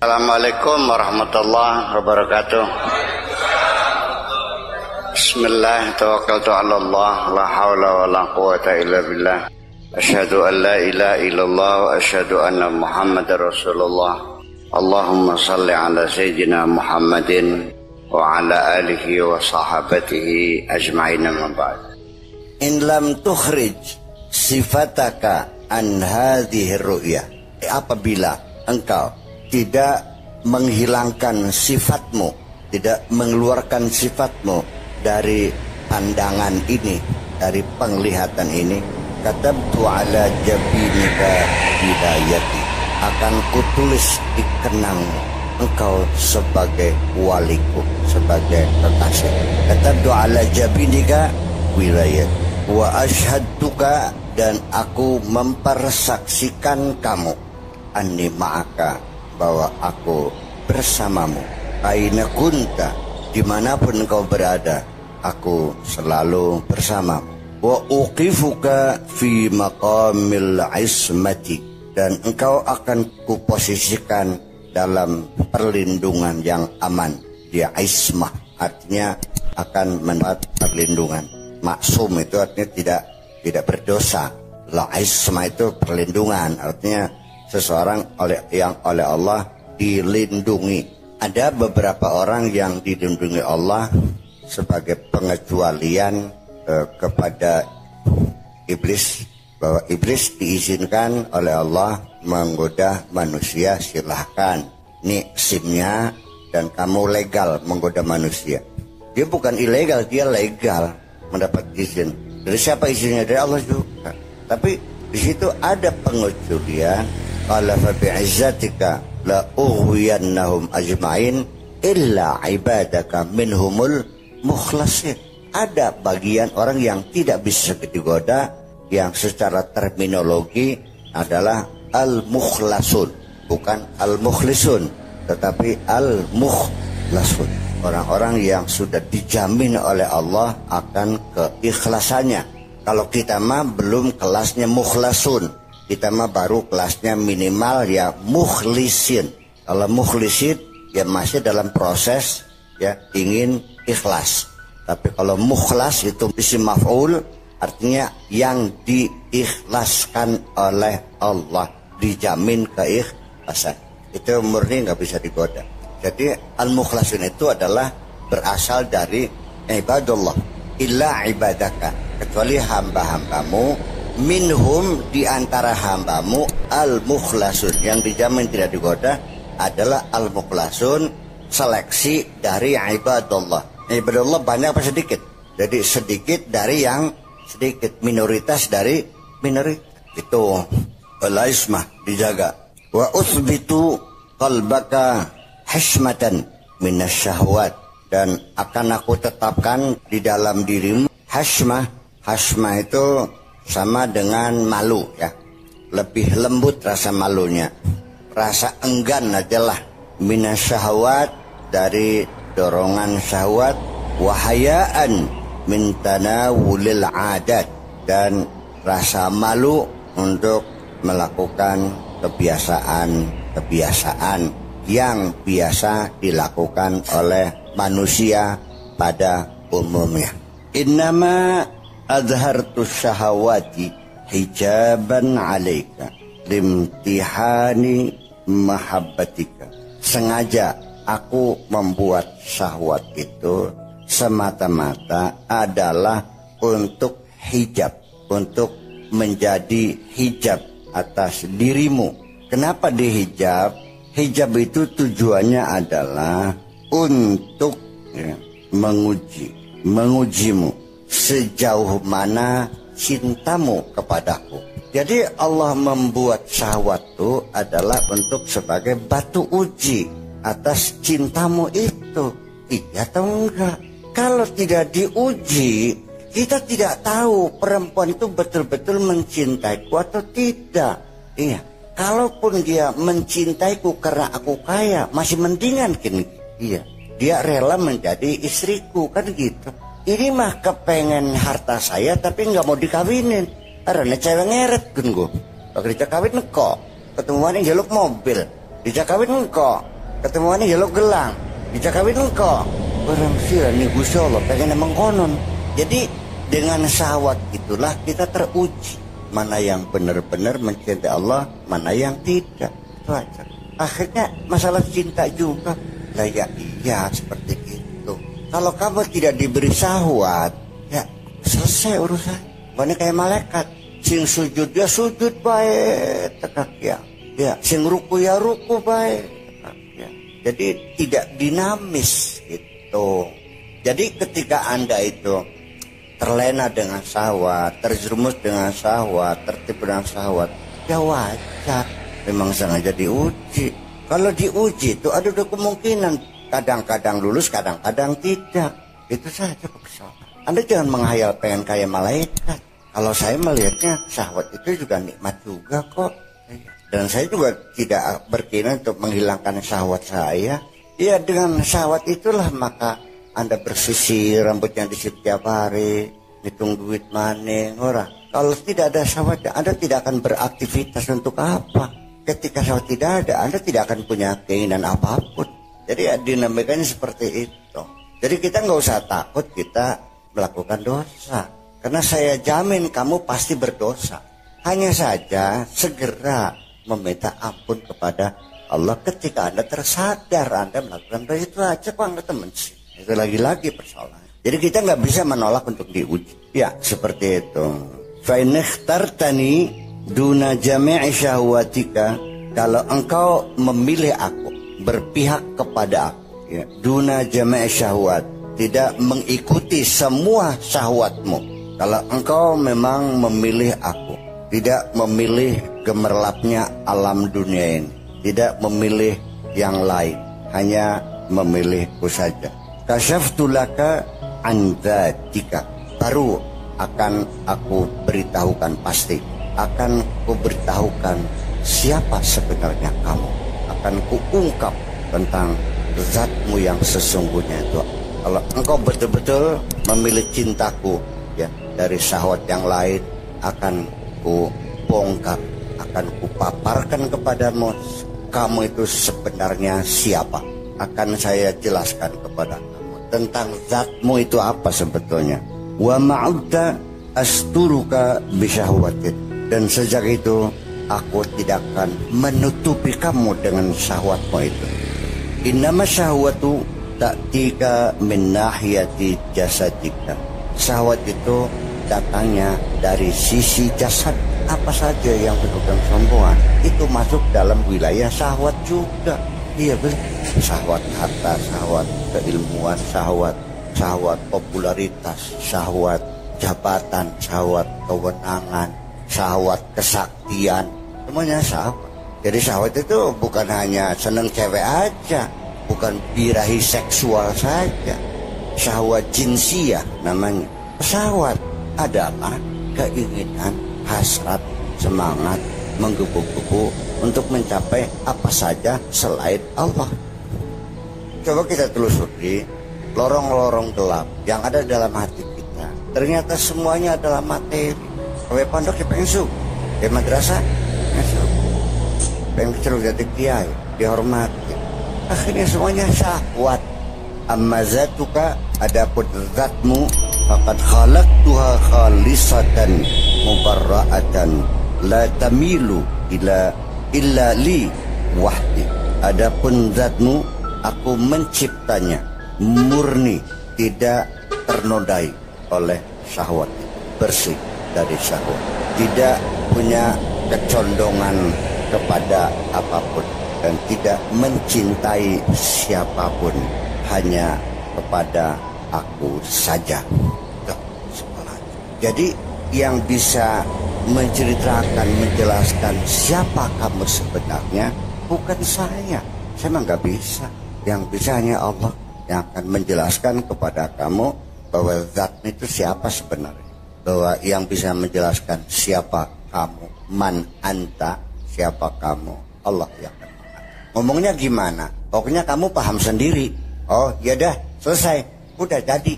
Assalamualaikum warahmatullahi wabarakatuh. Bismillah, tawakkaltu ala Allah, la hawla wa la quwata illa billah. Asyhadu an la ilaha illallah wa asyhadu anna Muhammadar Rasulullah. Allahumma salli ala sayyidina Muhammadin wa ala alihi wa sahabatihi ajma'in, amma ba'd. In lam tukhrij sifataka an hadhihi ru'yah, apabila engkau tidak menghilangkan sifatmu, tidak mengeluarkan sifatmu dari pandangan ini, dari penglihatan ini, katabtu ala jabinika hidayati, akan kutulis di kenangmu engkau sebagai waliku, sebagai kekasih. Katabtu ala jabinika wilayat wa asyhadtuka, dan aku mempersaksikan kamu, anni ma'aka, bahwa aku bersamamu, aina kunta, dimanapun engkau berada, aku selalu bersamamu. Wa uqifuka fi maqamil ismati, dan engkau akan kuposisikan dalam perlindungan yang aman. Dia ismah, artinya akan mendapat perlindungan. Maksum itu artinya tidak berdosa. La ismah itu perlindungan, artinya seseorang yang oleh Allah dilindungi. Ada beberapa orang yang dilindungi Allah sebagai pengecualian kepada iblis, bahwa iblis diizinkan oleh Allah menggoda manusia, silahkan, ini SIM-nya, dan kamu legal menggoda manusia. Dia bukan ilegal, dia legal mendapat izin. Dari siapa izinnya? Dari Allah juga. Tapi di situ ada pengecualian. Qala fa bi'izzatika la ughwiyannahum ajma'in illa ibadaka minhumul mukhlasin. Ada bagian orang yang tidak bisa digoda, yang secara terminologi adalah al-mukhlasun, bukan al-mukhlisun, tetapi al-mukhlasun. Orang-orang yang sudah dijamin oleh Allah akan keikhlasannya. Kalau kita mah belum kelasnya mukhlasun, kita mah baru kelasnya minimal ya mukhlisin. Kalau mukhlisin ya masih dalam proses ya ingin ikhlas. Tapi kalau mukhlas itu isim maf'ul, artinya yang diikhlaskan oleh Allah, dijamin keikhlasan. Itu murni nggak bisa digoda. Jadi al-mukhlasin itu adalah berasal dari ibadullah, illa ibadaka, kecuali hamba-hambamu, minhum, di antara hambamu, al-mukhlasun, yang dijamin tidak digoda adalah al-mukhlasun, seleksi dari ibadullah. Ibadullah banyak apa sedikit? Jadi sedikit dari yang sedikit, minoritas dari minoritas. Itu al-ismah, dijaga. Wa uthbitu qalbaka hishmatan minasyahwat, dan akan aku tetapkan di dalam dirimu hashmah. Hashmah itu sama dengan malu ya, lebih lembut rasa malunya, rasa enggan adalah minasyahwat, dari dorongan syahwat, wahayaan min tanawulil adat, dan rasa malu untuk melakukan kebiasaan yang biasa dilakukan oleh manusia pada umumnya. Innama adhartu syahawati hijaban alaika limtihani mahabbatika. Sengaja aku membuat syahwat itu semata-mata adalah untuk hijab, untuk menjadi hijab atas dirimu. Kenapa dihijab? Hijab itu tujuannya adalah untuk mengujimu sejauh mana cintamu kepadaku. Jadi Allah membuat syahwat itu adalah untuk sebagai batu uji atas cintamu itu, iya atau enggak. Kalau tidak diuji, kita tidak tahu perempuan itu betul-betul mencintaiku atau tidak. Iya, kalaupun dia mencintaiku karena aku kaya, masih mendingan kini. Iya, dia rela menjadi istriku, kan gitu. Ini mah kepengen harta saya tapi nggak mau dikawinin. Karena cewek ngeret kan gue. Kalau dijak kawin engkau, ketemuan yang jaluk mobil, dijak kawin engkau, Ketemuannya ya lo gelang. Bisa kawin engkau. Orang sih nih Gusti Allah pengen emang konon. Jadi dengan syahwat itulah kita teruji. Mana yang benar-benar mencintai Allah, mana yang tidak. Itu aja. Akhirnya masalah cinta juga. Lah ya iya seperti itu. Kalau kamu tidak diberi syahwat, ya selesai urusan. Bukan kayak malaikat. Sing sujud ya sujud baik tekak ya. Ya, sing ruku ya ruku baik tekak ya. Jadi tidak dinamis gitu. Jadi ketika Anda itu terlena dengan syahwat, terjerumus dengan syahwat, tertipu dengan syahwat, ya wajar. Memang sengaja diuji. Kalau diuji itu ada kemungkinan kadang-kadang lulus, kadang-kadang tidak. Itu saja persoalan. Anda jangan menghayal pengen kayak malaikat. Kalau saya melihatnya syahwat itu juga nikmat juga kok. Dan saya juga tidak berkeinginan untuk menghilangkan syahwat saya. Ya dengan syahwat itulah maka Anda bersisir rambutnya di setiap hari, hitung duit mana, orang. Kalau tidak ada syahwat, Anda tidak akan beraktivitas untuk apa. Ketika syahwat tidak ada, Anda tidak akan punya keinginan apapun. Jadi ya, dinamikanya seperti itu. Jadi kita nggak usah takut kita melakukan dosa. Karena saya jamin kamu pasti berdosa. Hanya saja segera meminta ampun kepada Allah ketika Anda tersadar Anda melakukan dosa. Itu aja kok Anda teman sih. Itu lagi-lagi persoalan. Jadi kita nggak bisa menolak untuk diuji. Ya seperti itu. Fa in ikhtartani duna jami'i syahwatika, kalau engkau memilih aku, berpihak kepada aku, ya, duna jami'i syahwat, tidak mengikuti semua syahwatmu. Kalau engkau memang memilih aku, tidak memilih gemerlapnya alam dunia ini, tidak memilih yang lain, hanya memilihku saja. Kasyaftu laka an dzatika, baru akan aku beritahukan pasti. Akan kuberitahukan siapa sebenarnya kamu. Akan kuungkap tentang zatmu yang sesungguhnya itu. Kalau engkau betul-betul memilih cintaku, ya, dari syahwat yang lain, akan kubongkar, akan kupaparkan kepadamu kamu itu sebenarnya siapa. Akan saya jelaskan kepada kamu tentang zatmu itu apa sebetulnya. Wa ma'udta asturuka bisyahwatin. Dan sejak itu aku tidak akan menutupi kamu dengan syahwatmu itu. Innama syahwatu ta'tika min nahiyati jasadika. Syahwat itu datangnya dari sisi jasad. Apa saja yang merupakan sombongan itu masuk dalam wilayah syahwat juga. Iya betul. Syahwat harta, syahwat keilmuan, syahwat popularitas, syahwat jabatan, syahwat kewenangan, syahwat kesaktian, semuanya syahwat. Jadi syahwat itu bukan hanya seneng cewek aja, bukan birahi seksual saja. Syahwat jinsiyah namanya. Syahwat adalah keinginan, hasrat, semangat, menggebu-gebu untuk mencapai apa saja selain Allah. Coba kita telusuri lorong-lorong gelap yang ada dalam hati kita. Ternyata semuanya adalah materi. Kayak pondok ya pengen suk, kayak madrasah pengen kecil jadi kiai, dihormati. Akhirnya semuanya syahwat. Amma zatuka, adapun zatmu, faqad khalaqtuha khalisatan mubarra'atan la tamilu illa li wahdi. Adapun zatmu, aku menciptanya murni, tidak ternodai oleh syahwat, bersih dari syahwat, tidak punya kecondongan kepada apapun dan tidak mencintai siapapun, hanya kepada aku saja. Jadi yang bisa menceritakan, menjelaskan siapa kamu sebenarnya bukan saya memang nggak bisa. Yang bisa hanya Allah yang akan menjelaskan kepada kamu bahwa zat itu siapa sebenarnya. Bahwa yang bisa menjelaskan siapa kamu, man anta, siapa kamu, Allah yang akan mengatakan. Ngomongnya gimana? Pokoknya kamu paham sendiri. Oh ya dah, selesai, udah jadi.